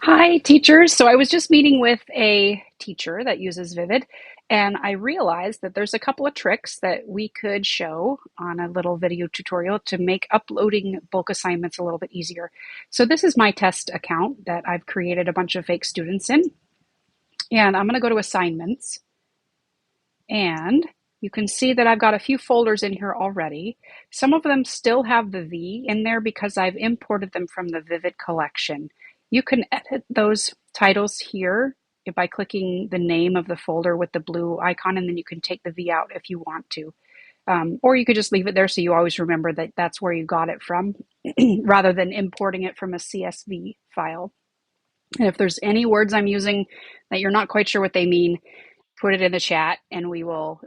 Hi, teachers. So I was just meeting with a teacher that uses Vivid, and I realized that there's a couple of tricks that we could show on a little video tutorial to make uploading bulk assignments a little bit easier. So this is my test account that I've created a bunch of fake students in, and I'm going to go to assignments, and you can see that I've got a few folders in here already. Some of them still have the V in there because I've imported them from the Vivid collection. You can edit those titles here by clicking the name of the folder with the blue icon, and then you can take the V out if you want to. Or you could just leave it there so you always remember that that's where you got it from rather than importing it from a CSV file. And if there's any words I'm using that you're not quite sure what they mean, put it in the chat and we will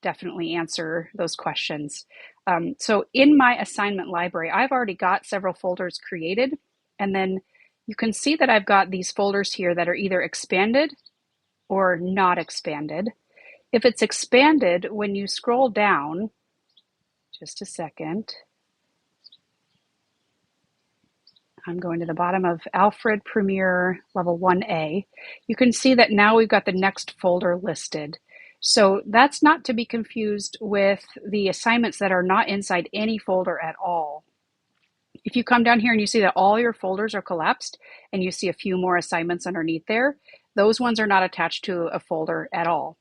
definitely answer those questions. So in my assignment library, I've already got several folders created, and then you can see that I've got these folders here that are either expanded or not expanded. If it's expanded, when you scroll down, just a second, I'm going to the bottom of Alfred Premier Level 1A. You can see that now we've got the next folder listed. So that's not to be confused with the assignments that are not inside any folder at all. If you come down here and you see that all your folders are collapsed and you see a few more assignments underneath there, those ones are not attached to a folder at all.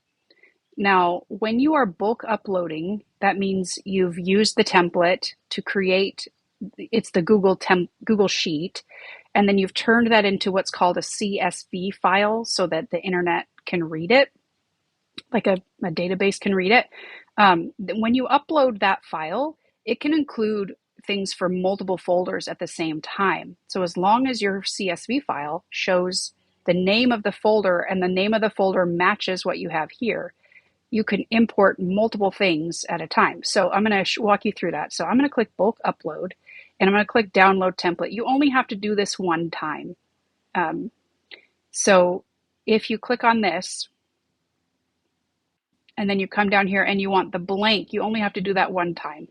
Now, when you are bulk uploading, that means you've used the template to create, it's the Google Sheet, and then you've turned that into what's called a CSV file so that the internet can read it, like a database can read it. When you upload that file, it can include things for multiple folders at the same time. So as long as your CSV file shows the name of the folder and the name of the folder matches what you have here, you can import multiple things at a time. So I'm going to walk you through that. So I'm going to click bulk upload and I'm going to click download template. You only have to do this one time. So if you click on this and then you come down here and you want the blank, you only have to do that one time.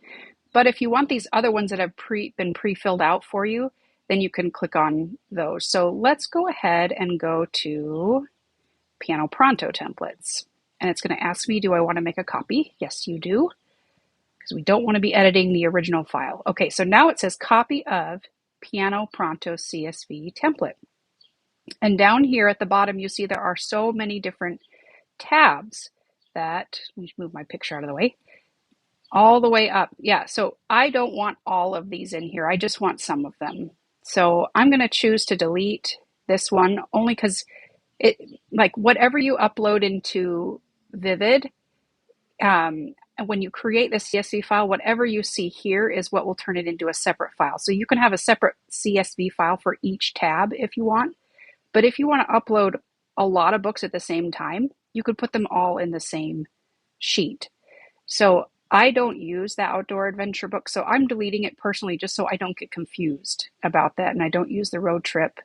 But if you want these other ones that have been pre-filled out for you, then you can click on those. So let's go ahead and go to Piano Pronto templates. And it's going to ask me, do I want to make a copy? Yes, you do, because we don't want to be editing the original file. Okay, so now it says copy of Piano Pronto CSV template. And down here at the bottom, you see there are so many different tabs that, let me move my picture out of the way, all the way up. Yeah, so I don't want all of these in here. I just want some of them. So I'm going to choose to delete this one only because it, like whatever you upload into Vivid, when you create the CSV file, whatever you see here is what will turn it into a separate file. So you can have a separate CSV file for each tab if you want. But if you want to upload a lot of books at the same time, you could put them all in the same sheet. So I don't use the outdoor adventure book, so I'm deleting it personally just so I don't get confused about that, and I don't use the road trip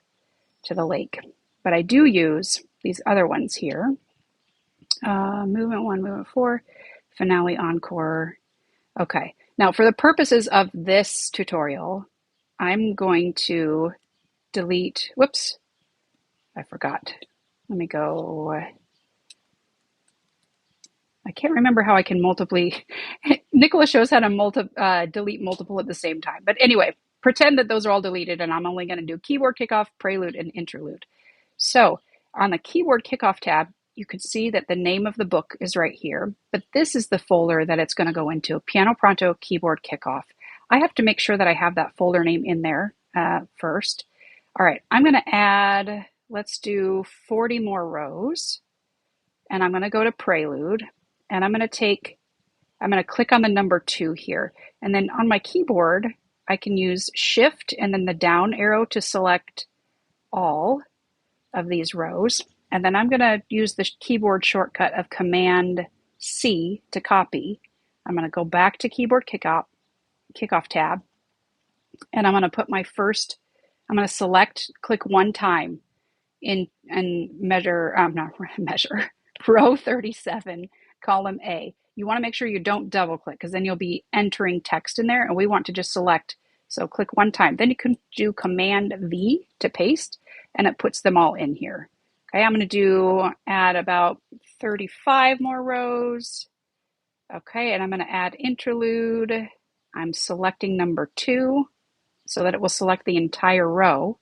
to the lake. But I do use these other ones here. Movement 1, Movement 4, Finale, Encore. Okay, now for the purposes of this tutorial, I'm going to delete, whoops, I forgot. Let me go, I can't remember how I can Nicola shows how to delete multiple at the same time. But anyway, pretend that those are all deleted and I'm only going to do keyboard kickoff, prelude, and interlude. So on the keyboard kickoff tab, you can see that the name of the book is right here, but this is the folder that it's going to go into, Piano Pronto Keyboard Kickoff. I have to make sure that I have that folder name in there first. All right, I'm going to add, let's do 40 more rows, and I'm going to go to Prelude, and I'm going to click on the number 2 here, and then on my keyboard, I can use Shift and then the down arrow to select all of these rows. And then I'm going to use the keyboard shortcut of Command C to copy. I'm going to go back to keyboard kickoff tab, and I'm going to put I'm going to select, click one time and measure, row 37, column A. You want to make sure you don't double click because then you'll be entering text in there, and we want to just select. So click one time. Then you can do Command V to paste. and it puts them all in here. Okay, I'm going to add about 35 more rows. Okay, and I'm going to add interlude. I'm selecting number 2 so that it will select the entire row.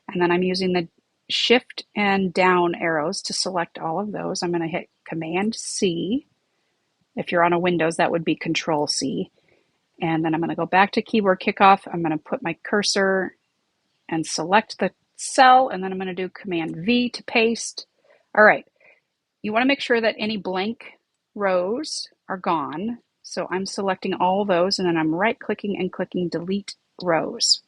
And then I'm using the shift and down arrows to select all of those. I'm going to hit Command C. If you're on a Windows, that would be Control C. And then I'm going to go back to keyboard kickoff. I'm going to put my cursor and select the cell, and then I'm going to do Command V to paste. All right, you want to make sure that any blank rows are gone. So I'm selecting all those, and then I'm right-clicking and clicking Delete Rows.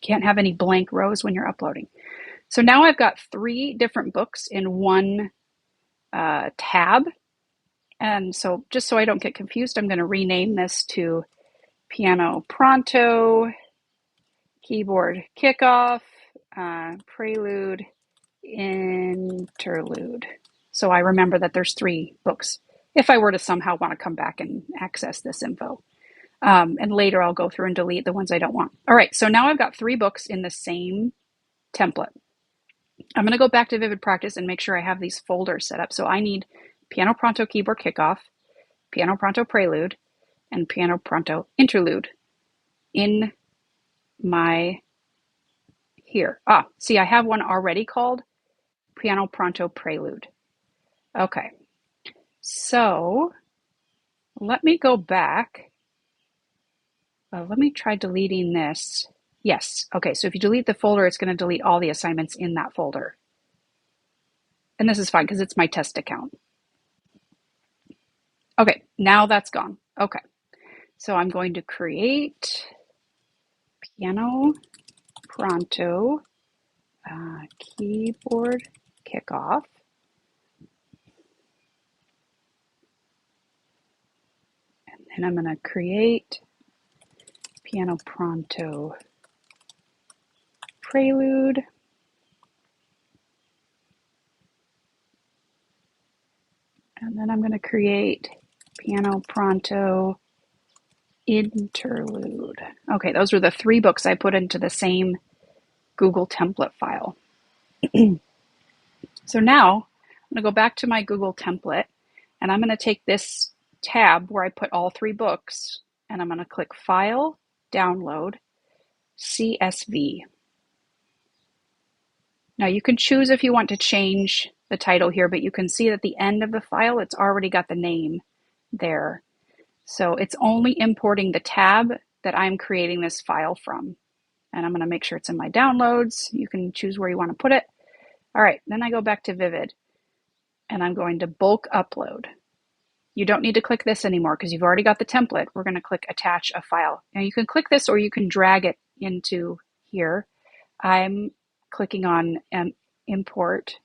Can't have any blank rows when you're uploading. So now I've got 3 different books in one tab. And so just so I don't get confused, I'm going to rename this to Piano Pronto, Keyboard Kickoff, Prelude, Interlude. So I remember that there's 3 books if I were to somehow want to come back and access this info. And later I'll go through and delete the ones I don't want. All right, so now I've got 3 books in the same template. I'm going to go back to Vivid Practice and make sure I have these folders set up. So I need Piano Pronto Keyboard Kickoff, Piano Pronto Prelude, and Piano Pronto Interlude in my here. See, I have one already called Piano Pronto Prelude. Okay, so let me go back. Let me try deleting this. Yes, okay, so if you delete the folder, it's going to delete all the assignments in that folder. And this is fine because it's my test account. Okay, now that's gone. Okay, so I'm going to create Piano Pronto Keyboard Kickoff. And then I'm going to create Piano Pronto Prelude. And then I'm going to create Piano Pronto Interlude. Okay, those are the 3 books I put into the same Google template file. So now I'm going to go back to my Google template, and I'm going to take this tab where I put all 3 books, and I'm going to click File, Download, CSV. Now you can choose if you want to change the title here, but you can see that at the end of the file, it's already got the name there. So it's only importing the tab that I'm creating this file from. And I'm going to make sure it's in my downloads. You can choose where you want to put it. All right, then I go back to Vivid, and I'm going to bulk upload. You don't need to click this anymore because you've already got the template. We're going to click Attach a File. Now you can click this or you can drag it into here. I'm clicking on Import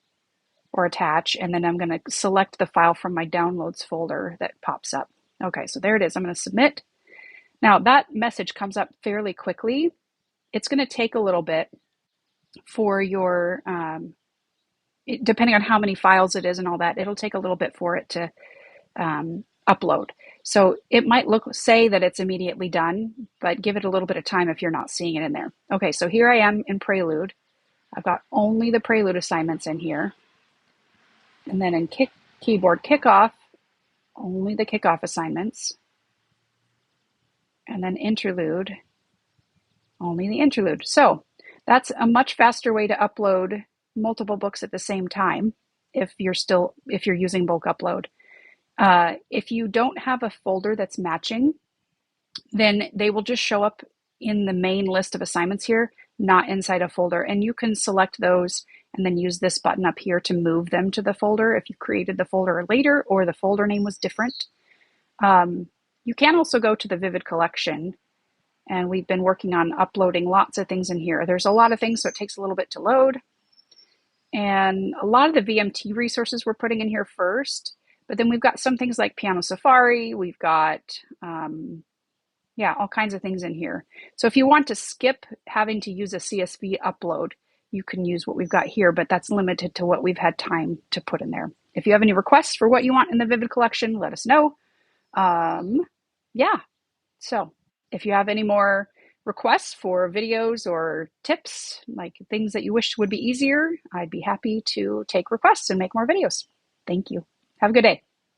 or Attach, and then I'm going to select the file from my Downloads folder that pops up. Okay, so there it is. I'm going to submit. Now that message comes up fairly quickly. It's going to take a little bit for your, depending on how many files it is and all that, it'll take a little bit for it to upload. So it might say that it's immediately done, but give it a little bit of time if you're not seeing it in there. Okay, so here I am in Prelude. I've got only the Prelude assignments in here. And then in Keyboard Kickoff, only the Kickoff assignments. And then Interlude, only the Interlude. So that's a much faster way to upload multiple books at the same time if you're using bulk upload. If you don't have a folder that's matching, then they will just show up in the main list of assignments here, not inside a folder. And you can select those and then use this button up here to move them to the folder if you created the folder later or the folder name was different. You can also go to the Vivid collection, and we've been working on uploading lots of things in here. There's a lot of things, so it takes a little bit to load. And a lot of the VMT resources we're putting in here first, but then we've got some things like Piano Safari, we've got, all kinds of things in here. So if you want to skip having to use a CSV upload, you can use what we've got here, but that's limited to what we've had time to put in there. If you have any requests for what you want in the Vivid collection, let us know. So if you have any more requests for videos or tips, like things that you wish would be easier, I'd be happy to take requests and make more videos. Thank you. Have a good day.